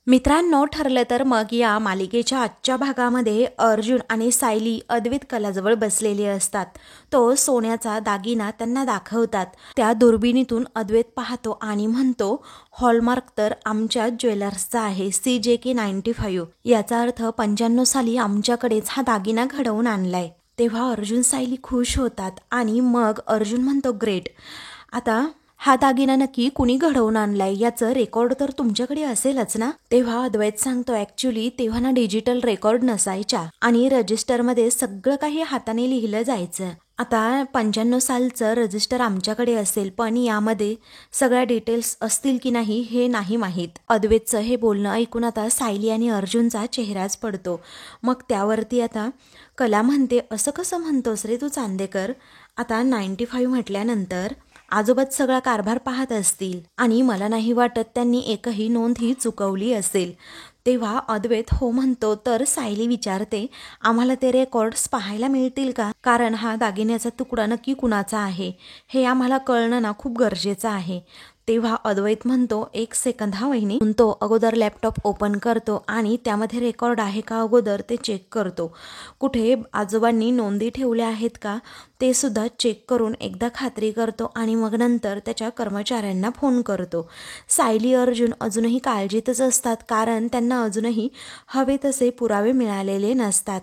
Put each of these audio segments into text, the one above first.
मित्रांनो, ठरलं तर मग या मालिकेच्या आजच्या भागामध्ये अर्जुन आणि सायली अद्वैत कलाजवळ बसलेले असतात. तो सोन्याचा दागिना त्यांना दाखवतात. त्या दुर्बिणीतून अद्वैत पाहतो आणि म्हणतो, हॉलमार्क तर आमच्या ज्वेलर्सचा आहे, CJK95. याचा अर्थ 95 साली आमच्याकडेच हा दागिना घडवून आणलाय. तेव्हा अर्जुन सायली खुश होतात आणि मग अर्जुन म्हणतो, ग्रेट. आता हा दागिना नक्की कुणी घडवून आणलाय याचं रेकॉर्ड तर तुमच्याकडे असेलच ना. तेव्हा अद्वैत सांगतो, ऍक्च्युली तेव्हा ना डिजिटल रेकॉर्ड नसायच्या आणि रजिस्टरमध्ये सगळं काही हाताने लिहिलं जायचं. आता 95 सालचं रजिस्टर आमच्याकडे असेल, पण यामध्ये सगळ्या डिटेल्स असतील की नाही हे नाही माहीत. अद्वैतचं हे बोलणं ऐकून आता सायली आणि अर्जुनचा चेहराच पडतो. मग त्यावरती आता कला म्हणते, असं कसं म्हणतोस रे तू चांदेकर. आता 95 म्हटल्यानंतर आजोबाच सगळा कारभार पाहत असतील आणि मला नाही वाटत त्यांनी एकही नोंद ही चुकवली असेल. तेव्हा अद्वैत हो म्हणतो. तर सायली विचारते, आम्हाला ते रेकॉर्ड्स पाहायला मिळतील का, कारण हा दागिन्याचा तुकडा नक्की कुणाचा आहे हे आम्हाला कळणं ना खूप गरजेचं आहे. तेव्हा अद्वैत म्हणतो, एक सेकंद हा वहिनी. म्हणतो अगोदर लॅपटॉप ओपन करतो आणि त्यामध्ये रेकॉर्ड आहे का अगोदर ते चेक करतो. कुठे आजोबांनी नोंदी ठेवल्या आहेत का ते सुद्धा चेक करून एकदा खात्री करतो आणि मग नंतर त्याच्या कर्मचाऱ्यांना फोन करतो. सायली अर्जुन अजूनही काळजीतच असतात, कारण त्यांना अजूनही हवे तसे पुरावे मिळालेले नसतात.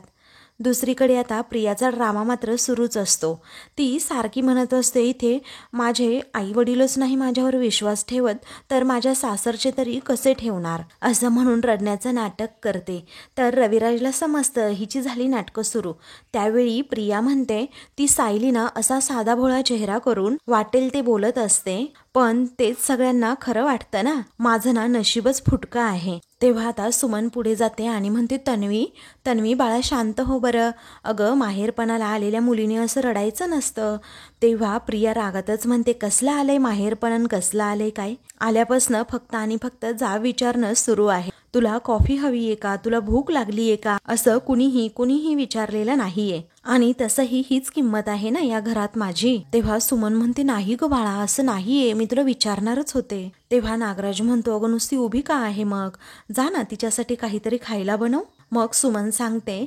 दुसरीकडे आता प्रियाचा ड्रामा मात्र सुरूच असतो. ती सारखी म्हणत असते, इथे माझे आई वडीलच नाही माझ्यावर विश्वास ठेवत तर माझ्या सासरचे तरी कसे ठेवणार, असं म्हणून रडण्याचं नाटक करते. तर रविराजला समजतं हिची झाली नाटकं सुरू. त्यावेळी प्रिया म्हणते, ती सायली ना असा साधा भोळा चेहरा करून वाटेल ते बोलत असते, पण तेच सगळ्यांना खरं वाटतं ना. माझं ना नशीबच फुटकं आहे. तेव्हा आता सुमन पुढे जाते आणि म्हणते, तन्वी बाळा शांत हो बरं. अगं माहेरपणाला आलेल्या मुलीने असं रडायचं नसतं. तेव्हा प्रिया रागातच म्हणते, कसलं आलंय माहेरपण, कसलं आलंय काय, आल्यापासनं फक्त आणि फक्त जाब विचारणं सुरू आहे. तुला कॉफी हवी आहे का, तुला भूक लागली आहे का, असं कुणीही विचारलेलं नाहीये आणि तसंही हीच किंमत आहे ना या घरात माझी. तेव्हा सुमन म्हणते, नाही ग बाळा असं नाहीये, मी तुला विचारणारच होते. तेव्हा नागराज म्हणतो, अगं नुसती उभी का आहे, मग जा ना तिच्यासाठी काहीतरी खायला बनव. मग सुमन सांगते,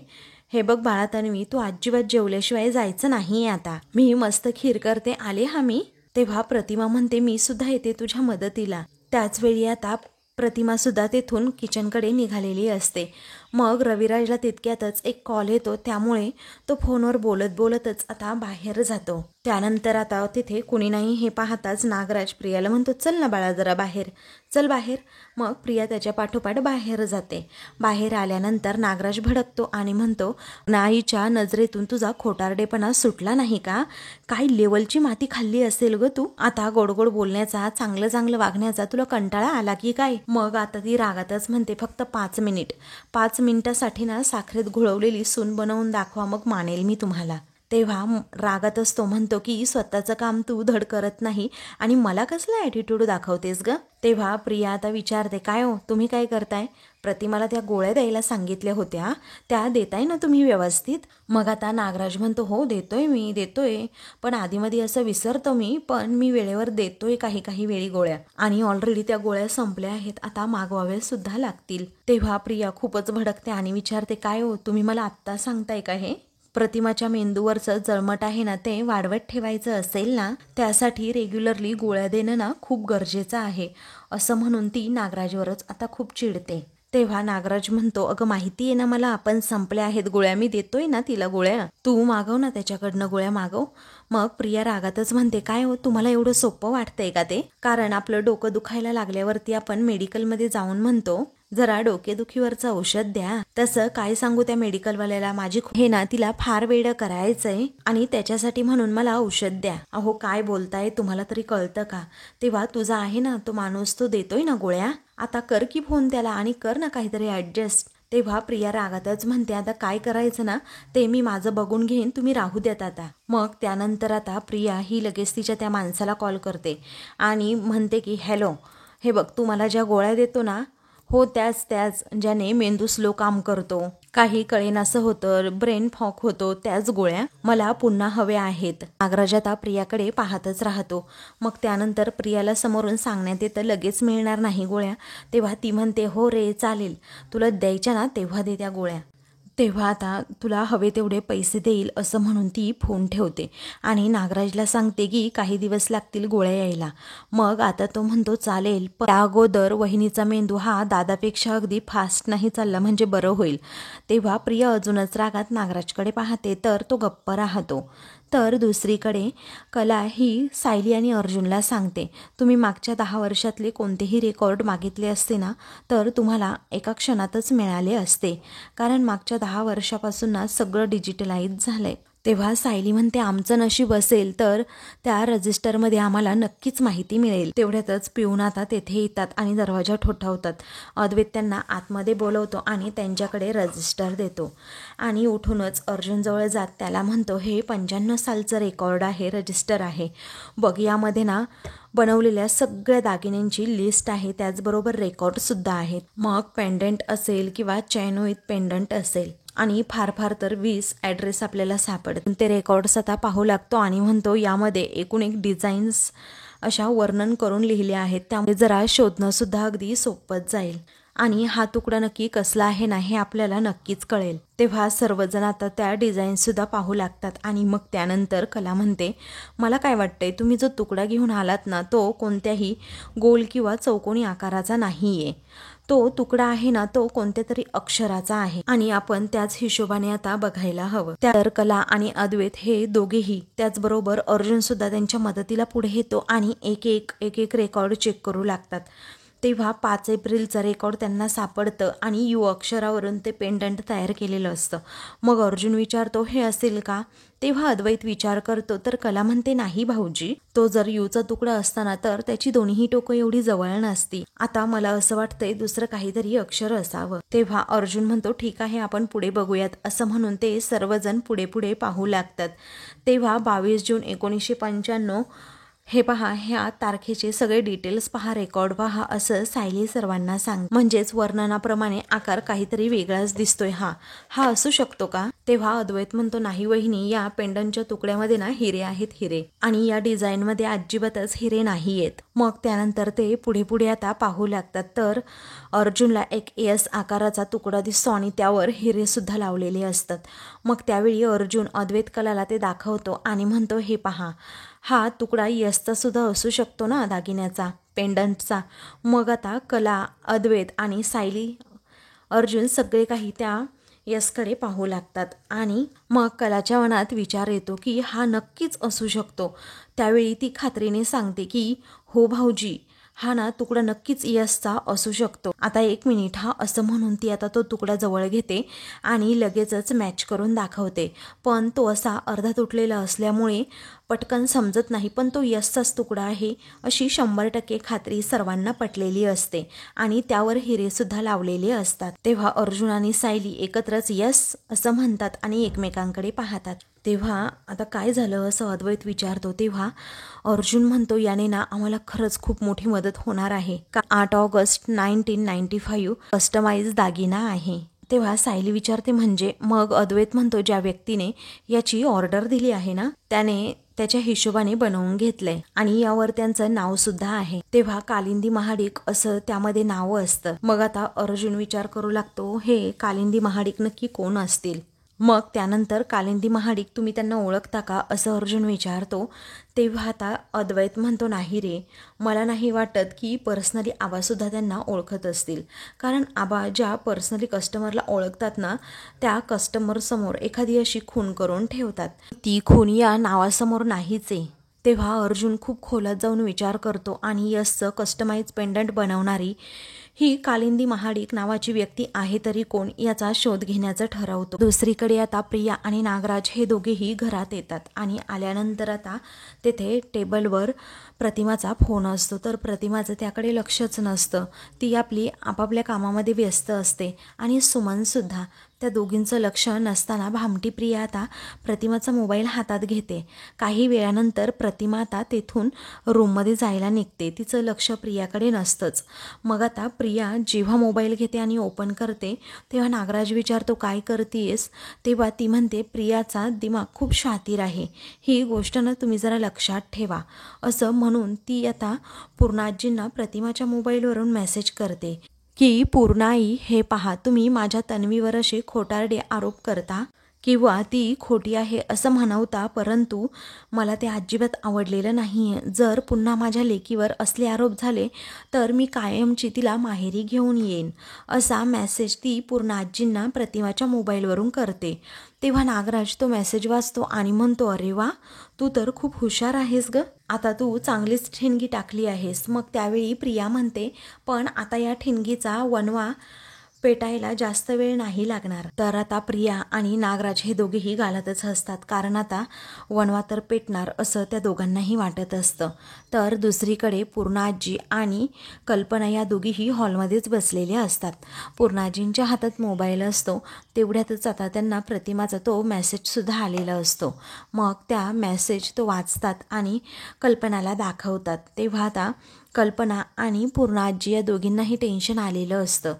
हे बघ बाळा तन्वी, तू अजिबात जेवल्याशिवाय जायचं नाहीये, आता मी मस्त खीर करते, आले हा मी. तेव्हा प्रतिमा म्हणते, मी सुद्धा येते तुझ्या मदतीला. त्याच वेळी आता प्रतिमा सुद्धा तेथून किचनकडे निघालेली असते. मग रविराजला तितक्यातच एक कॉल येतो, त्यामुळे तो फोनवर बोलत बोलतच आता बाहेर जातो. त्यानंतर आता तिथे कुणी नाही हे पाहताच नागराज प्रियाला म्हणतो, चल ना बाळा जरा बाहेर, चल बाहेर. मग प्रिया त्याच्या पाठोपाठ बाहेर जाते. बाहेर आल्यानंतर नागराज भडकतो आणि म्हणतो, नाईच्या नजरेतून तुझा खोटारडेपणा सुटला नाही का, काही लेवलची माती खाल्ली असेल ग तू. आता गोडगोड बोलण्याचा, चांगलं चांगलं वागण्याचा तुला कंटाळा आला की काय. मग आता ती रागातच म्हणते, फक्त 5 मिनिटासाठी ना साखरेत घोळवलेली सून बनवून दाखवा, मग मानेल मी तुम्हाला. तेव्हा रागातच तो म्हणतो की स्वतःचं काम तू धड करत नाही आणि मला कसला ॲटिट्यूड दाखवतेस ग. तेव्हा प्रिया आता विचारते, काय हो तुम्ही काय करताय, प्रतिमाला त्या गोळ्या द्यायला सांगितल्या होत्या, त्या देताय ना तुम्ही व्यवस्थित. मग आता नागराज म्हणतो, हो देतोय, पण आधीमध्ये असं विसरतो मी, पण मी वेळेवर देतोय काही वेळी गोळ्या, आणि ऑलरेडी त्या गोळ्या संपल्या आहेत, आता मागवाव्या सुद्धा लागतील. तेव्हा प्रिया खूपच भडकते आणि विचारते, काय हो तुम्ही मला आत्ता सांगताय का हे. प्रतिमाच्या मेंदूवरचं जळमट आहे ना ते वाढवत ठेवायचं असेल ना, त्यासाठी रेग्युलरली गोळ्या देणं ना खूप गरजेचं आहे, असं म्हणून ती नागराजवरच आता खूप चिडते. तेव्हा नागराज म्हणतो, अगं माहिती आहे ना मला, आपण संपल्या आहेत गोळ्या, मी देतोय ना तिला गोळ्या, तू मागव ना त्याच्याकडनं गोळ्या मागव. मग प्रिया रागातच म्हणते, काय हो तुम्हाला एवढं सोपं वाटतंय का ते, कारण आपलं डोकं दुखायला लागल्यावरती आपण मेडिकलमध्ये जाऊन म्हणतो, जरा डोकेदुखीवरचं औषध द्या. तसं काय सांगू त्या मेडिकलवाल्याला, माझी हे ना तिला फार वेड करायचंय आणि त्याच्यासाठी म्हणून मला औषध द्या. अहो काय बोलताय, तुम्हाला तरी कळतं का. तेव्हा तुझा आहे ना तो माणूस, तो देतोय ना गोळ्या, आता कर की फोन त्याला आणि कर ना काहीतरी ॲडजस्ट. तेव्हा प्रिया रागातच म्हणते, आता काय करायचं ना ते मी माझं बघून घेईन, तुम्ही राहू द्यात आता. मग त्यानंतर आता प्रिया ही लगेच तिच्या त्या माणसाला कॉल करते आणि म्हणते की, हॅलो हे बघ, तू मला ज्या गोळ्या देतो ना हो, त्याच ज्याने मेंदू स्लो काम करतो. काही कळेनासं होतं, ब्रेन फॉक होतो, त्याच गोळ्या मला पुन्हा हव्या आहेत. नागराज आता प्रियाकडे पाहतच राहतो. मग त्यानंतर प्रियाला समोरून सांगण्यात येतं लगेच मिळणार नाही गोळ्या. तेव्हा ती म्हणते हो रे चालेल, तुला द्यायच्या ना तेव्हा दे त्या गोळ्या. तेव्हा आता तुला हवे तेवढे पैसे देईल असं म्हणून ती फोन ठेवते आणि नागराजला सांगते की काही दिवस लागतील गोळ्या यायला. मग आता तो म्हणतो चालेल, पण त्या अगोदर वहिनीचा मेंदू हा दादापेक्षा अगदी फास्ट नाही चालला म्हणजे बरं होईल. तेव्हा प्रिया अजूनच रागात नागराजकडे पाहते तर तो गप्प राहतो. तर दुसरीकडे कला ही सायली आणि अर्जुनला सांगते, तुम्ही मागच्या 10 वर्षातले कोणतेही रेकॉर्ड मागितले असते ना तर तुम्हाला एका क्षणातच मिळाले असते, कारण मागच्या 10 वर्षापासून ना सगळं डिजिटलाइज झालंय. तेव्हा सायली म्हणते आमचं नशीब असेल तर त्या रजिस्टरमध्ये आम्हाला नक्कीच माहिती मिळेल. तेवढ्यातच पिऊन आता तेथे येतात आणि दरवाजा ठोठावतात. अद्वैत त्यांना आतमध्ये बोलवतो आणि त्यांच्याकडे रजिस्टर देतो आणि उठूनच अर्जुनजवळ जात त्याला म्हणतो हे 95 सालचं रेकॉर्ड आहे, रजिस्टर आहे बघ, यामध्ये ना बनवलेल्या सगळ्या दागिन्यांची लिस्ट आहे, त्याचबरोबर रेकॉर्डसुद्धा आहेत. मग पेंडंट असेल किंवा चैन विथ पेंडंट असेल आणि फार तर 20 ॲड्रेस आपल्याला सापडतात. ते रेकॉर्ड्स आता पाहू लागतो आणि म्हणतो यामध्ये एकूण एक डिझाईन्स अशा वर्णन करून लिहिले आहेत, त्यामुळे जरा शोधणं सुद्धा अगदी सोपंच जाईल आणि हा तुकडा नक्की कसला आहे ना हे आपल्याला नक्कीच कळेल. तेव्हा सर्वजण आता त्या डिझाईन्ससुद्धा पाहू लागतात आणि मग त्यानंतर कला म्हणते मला काय वाटतंय, तुम्ही जो तुकडा घेऊन आलात ना तो कोणत्याही गोल किंवा चौकोनी आकाराचा नाही आहे. तो तुकडा आहे ना तो कोणत्या तरी अक्षराचा आहे आणि आपण त्याच हिशोबाने आता बघायला हवं. तर कला आणि अद्वैत हे दोघेही, त्याचबरोबर अर्जुन सुद्धा त्यांच्या मदतीला पुढे येतो आणि एक एक रेकॉर्ड चेक करू लागतात. तेव्हा 5 एप्रिलचं रेकॉर्ड त्यांना सापडतं आणि यू अक्षरावरून ते पेंडंट तयार केलेलं असतं. मग अर्जुन विचारतो हे असेल का? तेव्हा अद्वैत विचार करतो तर कला म्हणते नाही भाऊजी, तो जर यूचा तुकडा असताना तर त्याची दोन्हीही टोकं एवढी जवळ नसती. आता मला असं वाटतंय दुसरं काहीतरी अक्षर असावं. तेव्हा अर्जुन म्हणतो ठीक आहे आपण पुढे बघूयात असं म्हणून ते सर्वजण पुढे पाहू लागतात. तेव्हा 22 जून 1995 हे पहा, ह्या तारखेचे सगळे डिटेल्स पहा, रेकॉर्ड पहा असं सायली सर्वांना सांग. म्हणजेच वर्णनाप्रमाणे आकार काहीतरी वेगळाच दिसतोय. हा असू शकतो का? तेव्हा अद्वैत म्हणतो नाही वहिनी, या पेंडंटच्या तुकड्यामध्ये ना हिरे आहेत, हिरे, आणि या डिझाईनमध्ये अजिबातच हिरे नाहीयेत. मग त्यानंतर ते पुढे आता पाहू लागतात तर अर्जुनला एक एस आकाराचा तुकडा दिसतो आणि त्यावर हिरे सुद्धा लावलेले असतात. मग त्यावेळी अर्जुन अद्वैत कलाला ते दाखवतो आणि म्हणतो हे पहा, हा तुकडा यसचा सुद्धा असू शकतो ना, दागिन्याचा, पेंडंटचा. मग आता कला, अद्वैत आणि सायली, अर्जुन सगळे काही त्या यसकडे पाहू लागतात आणि मग कलाच्या मनात विचार येतो की हा नक्कीच असू शकतो. त्यावेळी ती खात्रीने सांगते की हो भाऊजी, हा ना तुकडा नक्कीच यसचा असू शकतो. आता 1 मिनिट हा असं म्हणून ती आता तो तुकडा जवळ घेते आणि लगेचच मॅच करून दाखवते. पण तो असा अर्धा तुटलेला असल्यामुळे पटकन समजत नाही, पण तो यसचाच तुकडा आहे अशी 100% खात्री सर्वांना पटलेली असते आणि त्यावर हिरे सुद्धा लावलेले असतात. तेव्हा अर्जुन आणि सायली एकत्रच यस असं म्हणतात आणि एकमेकांकडे पाहतात. तेव्हा आता काय झालं असं अद्वैत विचारतो. तेव्हा अर्जुन म्हणतो याने ना आम्हाला खरंच खूप मोठी मदत होणार आहे का 8 ऑगस्ट 1995 कस्टमाइज दागिना आहे. तेव्हा सायली विचारते म्हणजे? मग अद्वैत म्हणतो ज्या व्यक्तीने याची ऑर्डर दिली आहे ना त्याने त्याच्या हिशोबाने बनवून घेतलंय आणि यावर त्यांचं नाव सुद्धा आहे. तेव्हा कालिंदी महाडिक असं त्यामध्ये नाव असतं. मग आता अर्जुन विचार करू लागतो हे कालिंदी महाडिक नक्की कोण असतील. मग त्यानंतर कालिंदी महाडिक तुम्ही त्यांना ओळखता का असं अर्जुन विचारतो. तेव्हा आता अद्वैत म्हणतो नाही रे, मला नाही वाटत की पर्सनली आबासुद्धा त्यांना ओळखत असतील, कारण आबा ज्या पर्सनली कस्टमरला ओळखतात ना त्या कस्टमरसमोर एखादी अशी खून करून ठेवतात, ती खून या नावासमोर नाहीच आहे. तेव्हा अर्जुन खूप खोलात जाऊन विचार करतो आणि यसचं कस्टमाइज पेंडंट बनवणारी ही कालिंदी महाडिक नावाची व्यक्ती आहे तरी कोण याचा शोध घेण्याचं ठरवतो. दुसरीकडे आता प्रिया आणि नागराज हे दोघेही घरात येतात आणि आल्यानंतर आता तेथे टेबलवर प्रतिमाचा फोन असतो तर प्रतिमाचं त्याकडे लक्षच नसतं. ती आपली आपापल्या कामामध्ये व्यस्त असते आणि सुमन सुद्धा. त्या दोघींचं लक्ष नसताना भामटी प्रिया आता प्रतिमाचा मोबाईल हातात घेते. काही वेळानंतर प्रतिमा आता तेथून रूममध्ये जायला निघते. तिचं लक्ष प्रियाकडे नसतंच. मग आता प्रिया जेव्हा मोबाईल घेते आणि ओपन करते तेव्हा नागराज विचारतो काय करतेस, तेव्हा ती म्हणते प्रियाचा दिमाग खूप शातीर आहे, ही गोष्ट ना तुम्ही जरा लक्षात ठेवा. असं म्हणून ती आता पूर्णाजींना प्रतिमाच्या मोबाईलवरून मेसेज करते की पूर्णाई हे पहा, तुम्ही माझ्या तन्वीवर असे खोटारडे आरोप करता किंवा ती खोटी आहे असं म्हणवता, परंतु मला ते अजिबात आवडलेलं नाही आहे. जर पुन्हा माझ्या लेकीवर असले आरोप झाले तर मी कायमची तिला माहेरी घेऊन येईन. असा मेसेज ती पूर्णाजींना प्रतिमाच्या मोबाईलवरून करते. तेव्हा नागराज तो मेसेज वाचतो आणि म्हणतो अरे वा, तू तर खूप हुशार आहेस ग, आता तू चांगलीच ठिणगी टाकली आहेस. मग त्यावेळी प्रिया म्हणते पण आता या ठिणगीचा वणवा पेटायला जास्त वेळ नाही लागणार. तर आता प्रिया आणि नागराज हे दोघेही गालातच हसतात, कारण आता वणवा तर पेटणार असं त्या दोघांनाही वाटत असतं. तर दुसरीकडे पूर्णाजी आणि कल्पना या दोघीही हॉलमध्येच बसलेल्या असतात. पूर्णाजींच्या हातात मोबाईल असतो. तेवढ्यातच आता त्यांना प्रतिमाचा तो मेसेजसुद्धा आलेला असतो. मग त्या मेसेज तो वाचतात आणि कल्पनाला दाखवतात. तेव्हा आता कल्पना आणि पूर्णाजी या दोघींनाही टेन्शन आलेलं असतं.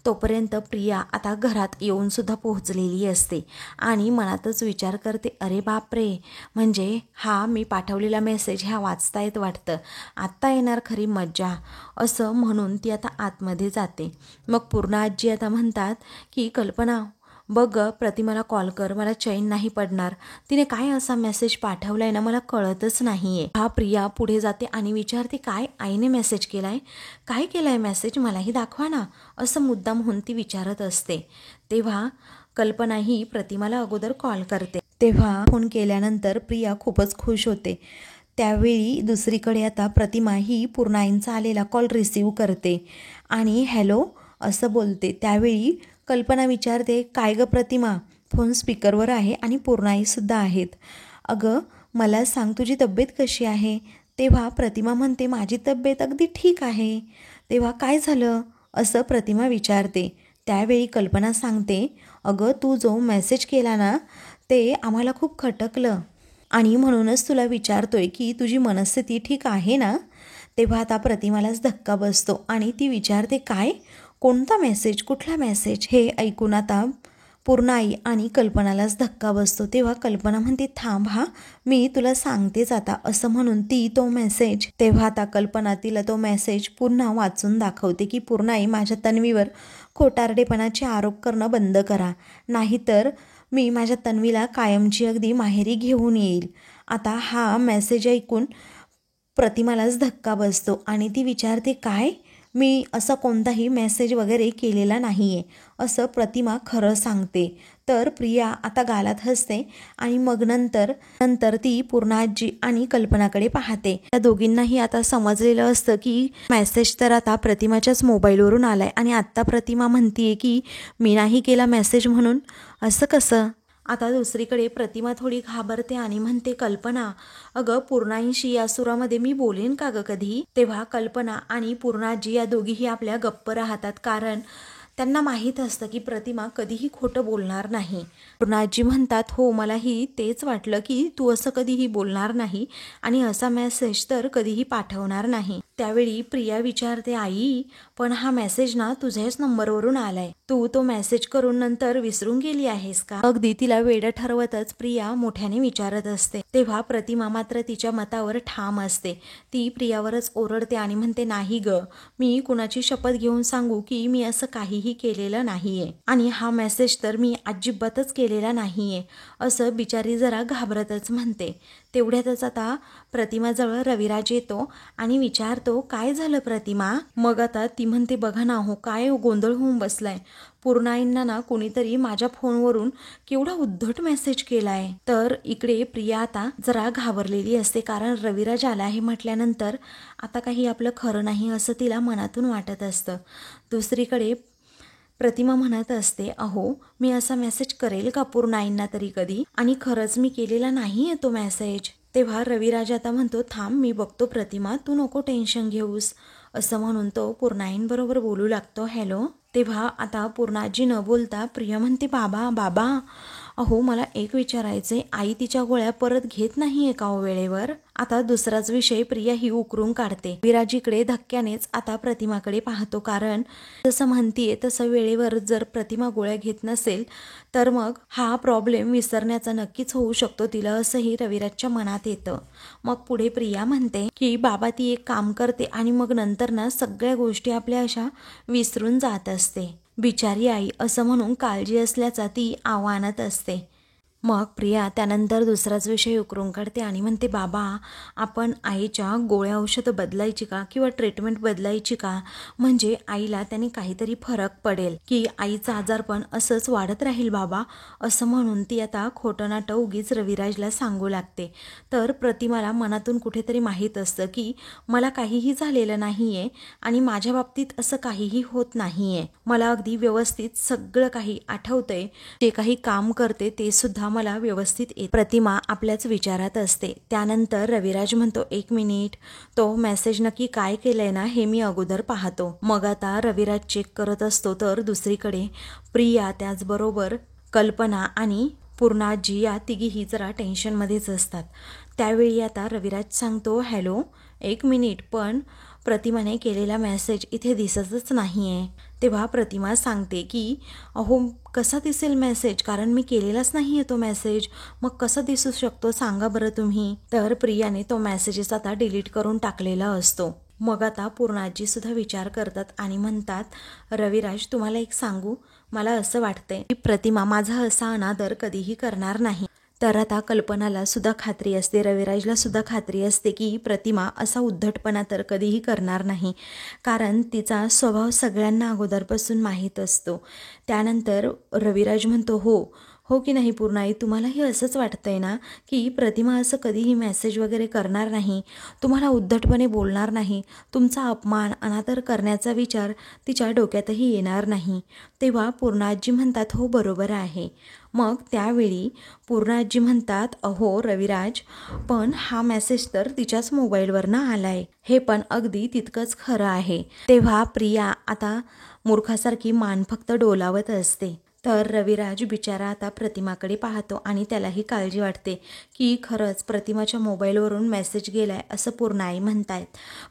तोपर्यंत प्रिया आता घरात येऊन सुद्धा पोहोचलेली असते आणि मनातच विचार करते अरे बापरे, म्हणजे हा मी पाठवलेला मेसेज ह्या वाचतायत वाटतं, आत्ता येणार खरी मज्जा. असं म्हणून ती आता आतमध्ये जाते. मग पूर्णाजी आता म्हणतात की कल्पना बघ प्रतिमाला कॉल कर, मला चैन नाही पडणार, तिने काय असा मेसेज पाठवलाय ना मला कळतच नाहीये. हा प्रिया पुढे जाते आणि विचारते काय आईने मेसेज केलाय, काय केलाय मेसेज मलाही दाखवा ना, असं मुद्दाम म्हणून ती विचारत असते. तेव्हा कल्पना ही प्रतिमाला अगोदर कॉल करते. तेव्हा फोन केल्यानंतर प्रिया खूपच खुश होते. त्यावेळी दुसरीकडे आता प्रतिमा ही पूर्णाईंचा आलेला कॉल रिसीव करते आणि हॅलो असं बोलते. त्यावेळी कल्पना विचारते काय ग प्रतिमा, फोन स्पीकरवर आहे आणि पूर्णाईसुद्धा आहेत, अगं मला सांग तुझी तब्येत कशी आहे. तेव्हा प्रतिमा म्हणते माझी तब्येत अगदी ठीक आहे. तेव्हा काय झालं असं प्रतिमा विचारते. त्यावेळी कल्पना सांगते अगं तू जो मेसेज केला ना ते आम्हाला खूप खटकलं आणि म्हणूनच तुला विचारतोय की तुझी मनस्थिती ठीक आहे ना. तेव्हा आता प्रतिमालाच धक्का बसतो आणि ती विचारते काय, कोणता मेसेज, कुठला मेसेज. हे ऐकून आता पूर्णाई आणि कल्पनालाच धक्का बसतो. तेव्हा कल्पना म्हणते थांब हा मी तुला सांगतेच आता, असं म्हणून ती तो मेसेज, तेव्हा आता कल्पना तिला तो मेसेज पुन्हा वाचून दाखवते की पूर्णाई माझ्या तन्वीवर खोटारडेपणाचे आरोप करणं बंद करा, नाहीतर मी माझ्या तन्वीला कायमची अगदी माहेरी घेऊन येईल. आता हा मेसेज ऐकून प्रतिमालाच धक्का बसतो आणि ती विचारते काय, मी असा कोणताही मेसेज वगैरे केलेला नाही आहे असं प्रतिमा खरं सांगते. तर प्रिया आता गालात हसते आणि मग नंतर ती पूर्णाजी आणि कल्पनाकडे पाहते. त्या दोघींनाही आता समजलेलं असतं की मेसेज तर आता प्रतिमाच्याच मोबाईलवरून आलाय आणि आत्ता प्रतिमा म्हणतीये की मी नाही केला मेसेज म्हणून, असं कसं. आता दुसरीकडे प्रतिमा थोडी घाबरते आणि म्हणते कल्पना अगं पूर्णाईंशी या सुरामध्ये मी बोलेन का ग कधी. तेव्हा कल्पना आणि पूर्णाजी या दोघीही आपल्या गप्प राहतात, कारण त्यांना माहीत असतं की प्रतिमा कधीही खोटं बोलणार नाही. पूर्णाजी म्हणतात हो मलाही तेच वाटलं की तू असं कधीही बोलणार नाही आणि असा मेसेज तर कधीही पाठवणार नाही. त्यावेळी प्रिया विचारते आई पण हा मेसेज ना तुझ्याच नंबरवरून आलाय, तू तो मेसेज करून नंतर विसरून गेली आहेस का. अगदी तिला वेडं ठरवतच प्रिया मोठ्याने विचारत असते. तेव्हा प्रतिमा मात्र तिच्या मतावर ठाम असते. ती प्रियावरच ओरडते आणि म्हणते नाही ग, मी कुणाची शपथ घेऊन सांगू की मी असं काहीही केलेलं नाहीये आणि हा मेसेज तर मी अजिबातच केलेला नाहीये, असं बिचारी जरा घाबरतच म्हणते. तेवढ्यातच आता प्रतिमाजवळ रविराज येतो आणि विचारतो काय झालं प्रतिमा. मग आता ती म्हणते बघा ना हो काय गोंधळ होऊन बसलाय, पूर्णाईंना ना कोणीतरी माझ्या फोनवरून केवढा उद्धट मेसेज केलाय. तर इकडे प्रिया आता जरा घाबरलेली असते, कारण रविराज आला आहे म्हटल्यानंतर आता काही आपलं खरं नाही असं तिला मनातून वाटत असतं. दुसरीकडे प्रतिमा म्हणत असते अहो मी असा मेसेज करेल का पूर्णाईंना तरी कधी, आणि खरंच मी केलेला नाहीये तो मेसेज. तेव्हा रविराज आता म्हणतो थांब मी बघतो प्रतिमा, तू नको टेन्शन घेऊस, असं म्हणून तो पूर्णाईंबरोबर बोलू लागतो. हॅलो. तेव्हा आता पूर्णाजी न बोलता प्रिया म्हणते, बाबा बाबा अहो मला एक विचारायचे, आई तिच्या गोळ्या परत घेत नाहीये का हो वेळेवर? आता दुसराच विषय प्रिया ही उकरून काढते. विराजीकडे धक्क्यानेच आता प्रतिमाकडे पाहतो, कारण जसं म्हणतीये तसं वेळेवर जर प्रतिमा गोळ्या घेत नसेल तर मग हा प्रॉब्लेम विसरण्याचा नक्कीच होऊ शकतो तिला, असंही रविराजच्या मनात येतं. मग पुढे प्रिया म्हणते की बाबा ती एक काम करते आणि मग नंतर ना सगळ्या गोष्टी आपल्या अशा विसरून जात असते. बिचारी आई असं म्हणून काळजी असल्याचा ती आव्हानात असते. मग प्रिया त्यानंतर दुसराच विषय उकरून काढते आणि म्हणते, बाबा आपण आईच्या गोळ्या औषधं बदलायची का किंवा ट्रीटमेंट बदलायची का? म्हणजे आईला त्याने काहीतरी फरक पडेल की आईचा आजारपण असंच वाढत राहील बाबा, असं म्हणून ती आता खोटं नाटं उगीच रविराजला सांगू लागते. तर प्रतिमाला मनातून कुठेतरी माहीत असतं की मला काहीही झालेलं नाहीये आणि माझ्या बाबतीत असं काहीही होत नाहीये. मला अगदी व्यवस्थित सगळं काही आठवतंय, जे काही काम करते ते सुद्धा मला व्यवस्थित येत. प्रतिमा आपल्याच विचारात असते. त्यानंतर रविराज म्हणतो, 1 मिनिट, तो मेसेज नक्की काय केलंय ना हे मी अगोदर पाहतो. मग आता रविराज चेक करत असतो तर दुसरीकडे प्रिया त्याचबरोबर कल्पना आणि पूर्णाजी या तिघीही जरा टेन्शनमध्येच असतात. त्यावेळी आता रविराज सांगतो, हॅलो 1 मिनिट, पण प्रतिमाने केलेला मेसेज इथे दिसतच नाहीये. तेव्हा प्रतिमा सांगते की अहो कसा दिसेल मेसेज, कारण मी केलेलाच नाहीये तो मेसेज, मग कसं दिसू शकतो सांगा बरं तुम्ही. तर प्रियाने तो मेसेजेस आता डिलीट करून टाकलेला असतो. मग आता पूर्णाजी सुद्धा विचार करतात आणि म्हणतात, रविराज तुम्हाला एक सांगू, मला असं वाटतंय की प्रतिमा माझा असा अनादर कधीही करणार नाही. तर आता कल्पनाला सुद्धा खात्री असते, रविराजला सुद्धा खात्री असते की प्रतिमा असा उद्धटपणा तर कधीही करणार नाही, कारण तिचा स्वभाव सगळ्यांना अगोदरपासून माहीत असतो. त्यानंतर रविराज म्हणतो, हो की नाही पूर्णाई, तुम्हालाही असंच वाटतंय ना की प्रतिमा असं कधीही मेसेज वगैरे करणार नाही, तुम्हाला उद्धटपणे बोलणार नाही, तुमचा अपमान अनादर करण्याचा विचार तिच्या डोक्यातही येणार नाही. तेव्हा पूर्णाजी म्हणतात, हो बरोबर आहे. मग त्यावेळी पूर्णाजी म्हणतात, अहो रविराज, पण हा मेसेज तर तिच्याच मोबाईलवरनं आलाय, हे पण अगदी तितकंच खरं आहे. तेव्हा प्रिया आता मूर्खासारखी मान फक्त डोलावत असते. तर रविराज बिचारा आता प्रतिमाकडे पाहतो आणि त्यालाही काळजी वाटते की खरंच प्रतिमाच्या मोबाईलवरून मेसेज गेलाय असं पूर्णाई म्हणतायत,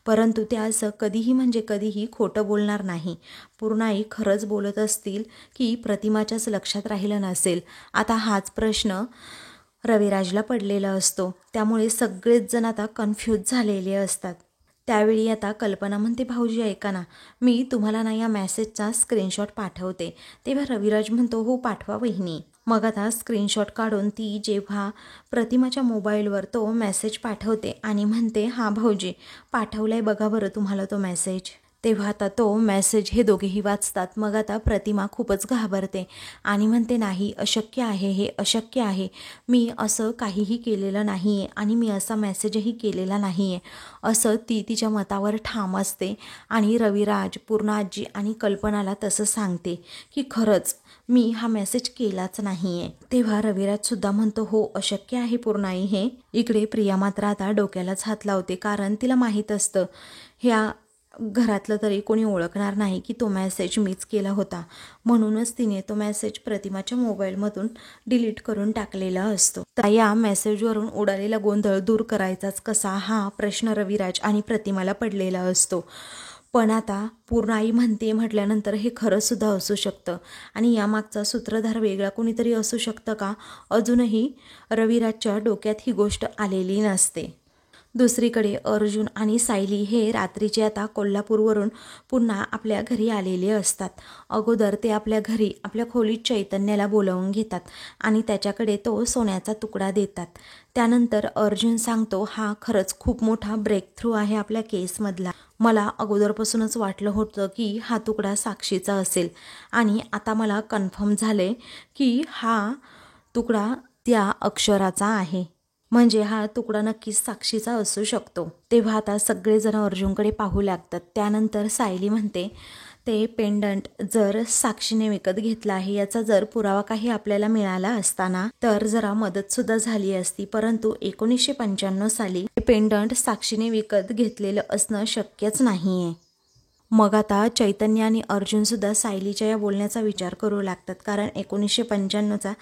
परंतु त्या असं कधीही म्हणजे कधीही खोटं बोलणार नाही. पूर्णाई खरंच बोलत असतील की प्रतिमाच्याच लक्षात राहिलं नसेल, आता हाच प्रश्न रविराजला पडलेला असतो. त्यामुळे सगळेच जण आता कन्फ्यूज झालेले असतात. त्यावेळी आता कल्पना म्हणते, भाऊजी ऐका ना, मी तुम्हाला ना या मेसेजचा स्क्रीनशॉट पाठवते. तेव्हा रविराज म्हणतो, हो पाठवा वहिनी. मग आता स्क्रीनशॉट काढून ती जेव्हा प्रतिमाच्या मोबाईलवर तो मेसेज पाठवते आणि म्हणते, हा भाऊजी पाठवलाय बघा बरं तुम्हाला तो मेसेज. तेव्हा आता तो मेसेज हे दोघेही वाचतात. मग आता प्रतिमा खूपच घाबरते आणि म्हणते, नाही अशक्य आहे, हे अशक्य आहे, मी असं काहीही केलेलं नाही आहे आणि मी असा मेसेजही केलेला नाही आहे, असं ती तिच्या मतावर ठाम असते. आणि रविराज, पूर्णाजी आणि कल्पनाला तसं सांगते की खरंच मी हा मेसेज केलाच नाही आहे. तेव्हा रविराज सुद्धा म्हणतो, हो अशक्य आहे पूर्णाई हे. इकडे प्रिया मात्र आता डोक्यालाच हात लावते, कारण तिला माहीत असतं ह्या घरातलं तरी कोणी ओळखणार नाही की तो मेसेज मीच केला होता, म्हणूनच तिने तो मेसेज प्रतिमाच्या मोबाईलमधून डिलीट करून टाकलेला असतो. तर या मेसेजवरून उडालेला गोंधळ दूर करायचाच कसा, हा प्रश्न रविराज आणि प्रतिमाला पडलेला असतो. पण आता पूर्णाई म्हणते म्हटल्यानंतर हे खरं सुद्धा असू शकतं आणि यामागचा सूत्रधार वेगळा कोणीतरी असू शकतं का, अजूनही रविराजच्या डोक्यात ही गोष्ट आलेली नसते. दुसरीकडे अर्जुन आणि सायली हे रात्रीचे आता कोल्हापूरवरून पुन्हा आपल्या घरी आलेले असतात. अगोदर ते आपल्या घरी आपल्या खोलीत चैतन्याला बोलावून घेतात आणि त्याच्याकडे तो सोन्याचा तुकडा देतात. त्यानंतर अर्जुन सांगतो, हा खरंच खूप मोठा ब्रेक थ्रू आहे आपल्या केसमधला. मला अगोदरपासूनच वाटलं होतं की हा तुकडा साक्षीचा असेल आणि आता मला कन्फर्म झालंय की हा तुकडा त्या अक्षराचा आहे, म्हणजे हा तुकडा नक्कीच साक्षीचा असू शकतो. तेव्हा आता सगळेजण अर्जुनकडे पाहू लागतात. त्यानंतर सायली म्हणते, ते पेंडंट जर साक्षीने विकत घेतला आहे याचा जर पुरावा काही आपल्याला मिळाला असताना तर जरा मदत सुद्धा झाली असती, परंतु 1995 साली पेंडंट साक्षीने विकत घेतलेलं असणं शक्यच नाहीये. मग आता चैतन्य आणि अर्जुनसुद्धा सायलीच्या या बोलण्याचा विचार करू लागतात, कारण 1995चा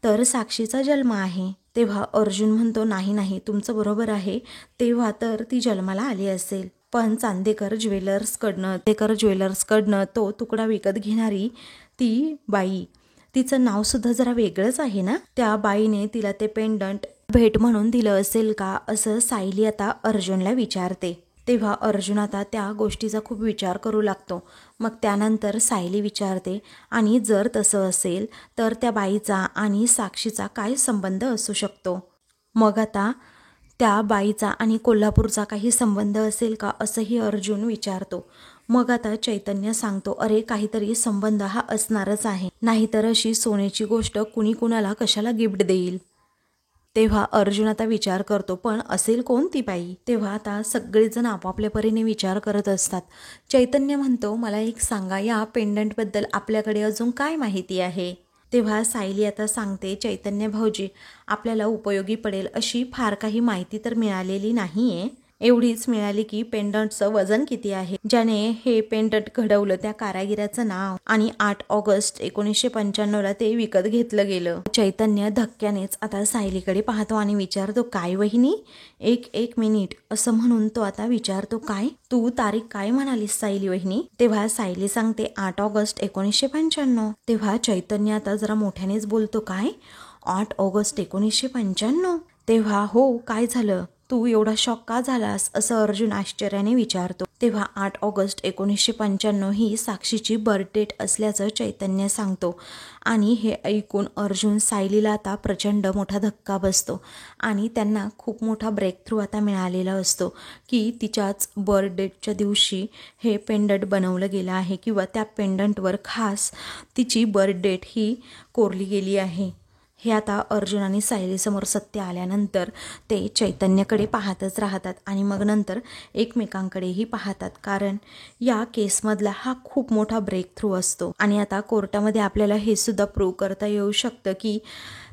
तर साक्षीचा जन्म आहे. तेव्हा अर्जुन म्हणतो, नाही नाही तुमचं बरोबर आहे, तेव्हा तर ती जन्माला आली असेल, पण चांदेकर ज्वेलर्सकडनं तो तुकडा विकत घेणारी ती बाई, तिचं नावसुद्धा जरा वेगळंच आहे ना. त्या बाईने तिला ते पेंडंट भेट म्हणून दिलं असेल का, असं सायली आता अर्जुनला विचारते. तेव्हा अर्जुन आता त्या गोष्टीचा खूप विचार करू लागतो. मग त्यानंतर सायली विचारते, आणि जर तसं असेल तर त्या बाईचा आणि साक्षीचा काय संबंध असू शकतो. मग आता त्या बाईचा आणि कोल्हापूरचा काही संबंध असेल का, असंही अर्जुन विचारतो. मग आता चैतन्य सांगतो, अरे काहीतरी संबंध हा असणारच आहे, नाहीतर अशी सोन्याची गोष्ट कुणी कुणाला कशाला गिफ्ट देईल. तेव्हा अर्जुन आता विचार करतो, पण असेल कोण ती बाई. तेव्हा आता सगळेजण आपापल्या परीने विचार करत असतात. चैतन्य म्हणतो, मला एक सांगा, या पेंडंटबद्दल आपल्याकडे अजून काय माहिती आहे. तेव्हा सायली आता सांगते, चैतन्य भाऊजी, आपल्याला उपयोगी पडेल अशी फार काही माहिती तर मिळालेली नाहीये. एवढीच मिळाली की पेंडंटचं वजन किती आहे, ज्याने हे पेंडंट घडवलं त्या कारागिराचं नाव, आणि 8 ऑगस्ट 1995ला ते विकत घेतलं गेलं. चैतन्य धक्क्यानेच आता सायलीकडे पाहतो आणि विचारतो, काय वहिनी, एक मिनिट, असं म्हणून तो आता विचारतो, काय तू तारीख काय म्हणालीस सायली वहिनी. तेव्हा सायली सांगते, 8 ऑगस्ट 1995. तेव्हा चैतन्य आता जरा मोठ्यानेच बोलतो, काय 8 ऑगस्ट 1995. तेव्हा हो, काय झालं, तू एवढा शॉक का झालास, असं अर्जुन आश्चर्याने विचारतो. तेव्हा 8 ऑगस्ट 1995 ही साक्षीची बर्थ डेट असल्याचं चैतन्य सांगतो. आणि हे ऐकून अर्जुन सायलीला आता प्रचंड मोठा धक्का बसतो, आणि त्यांना खूप मोठा ब्रेक थ्रू आता मिळालेला असतो की तिच्याच बर्थ डेटच्या दिवशी हे पेंडंट बनवलं गेलं आहे, किंवा त्या पेंडंटवर खास तिची बर्थ डेट ही कोरली गेली आहे. हे आता अर्जुन आणि सायलीसमोर सत्य आल्यानंतर ते चैतन्यकडे पाहतच राहतात, आणि मग नंतर एकमेकांकडेही पाहतात, कारण या केसमधला हा खूप मोठा ब्रेक थ्रू असतो. आणि आता कोर्टामध्ये आपल्याला हे सुद्धा प्रूव्ह करता येऊ शकतं की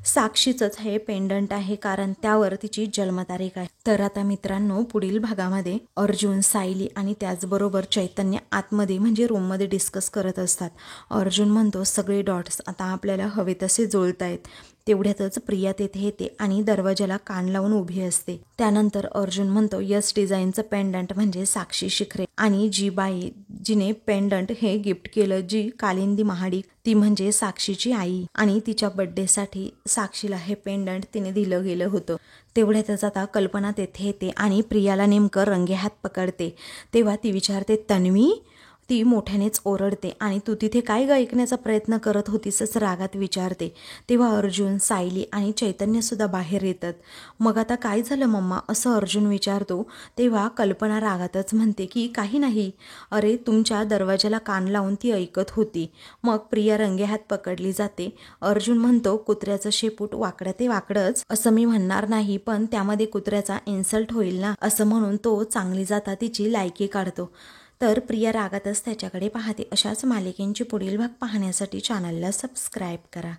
साक्षीचंच हे पेंडंट आहे, कारण त्यावर तिची जन्मतारीख आहे. तर आता मित्रांनो, पुढील भागामध्ये अर्जुन, सायली आणि त्याचबरोबर चैतन्य आतमध्ये म्हणजे रूममध्ये डिस्कस करत असतात. अर्जुन म्हणतो, सगळे डॉट्स आता आपल्याला हवे तसे जुळतायत. तेवढ्यातच प्रिया तेथे येते आणि दरवाजाला कान लावून उभी असते. त्यानंतर अर्जुन म्हणतो, यस डिझाईनचं पेंडंट म्हणजे साक्षी शिखरे, आणि जी बाई जिने पेंडंट हे गिफ्ट केलं, जी कालिंदी महाडिक, ती म्हणजे साक्षीची आई, आणि तिच्या बर्थडेसाठी साक्षीला हे पेंडंट तिने दिलं गेलं होतं. तेवढ्यातच आता कल्पना तेथे येते आणि प्रियाला नेमकं रंगेहात पकडते. तेव्हा ती विचारते, तन्वी, ती मोठ्यानेच ओरडते, आणि तू तिथे काय ऐकण्याचा प्रयत्न करत होतीस, असं रागात विचारते. तेव्हा अर्जुन, सायली आणि चैतन्यसुद्धा बाहेर येतात. मग आता काय झालं मम्मा, असं अर्जुन विचारतो. तेव्हा कल्पना रागातच म्हणते की काही नाही, अरे तुमच्या दरवाजाला कान लावून ती ऐकत होती. मग प्रिया रंगेहात पकडली जाते. अर्जुन म्हणतो, कुत्र्याचं शेपूट वाकडं ते वाकडंच, असं मी म्हणणार नाही, पण त्यामध्ये कुत्र्याचा इन्सल्ट होईल ना, असं म्हणून तो चांगली जाता तिची लायकी काढतो. तर प्रिया रागातच त्याच्याकडे पाहते. अशाच मालिकेंची पुढील भाग पाहण्यासाठी चॅनलला सबस्क्राईब करा.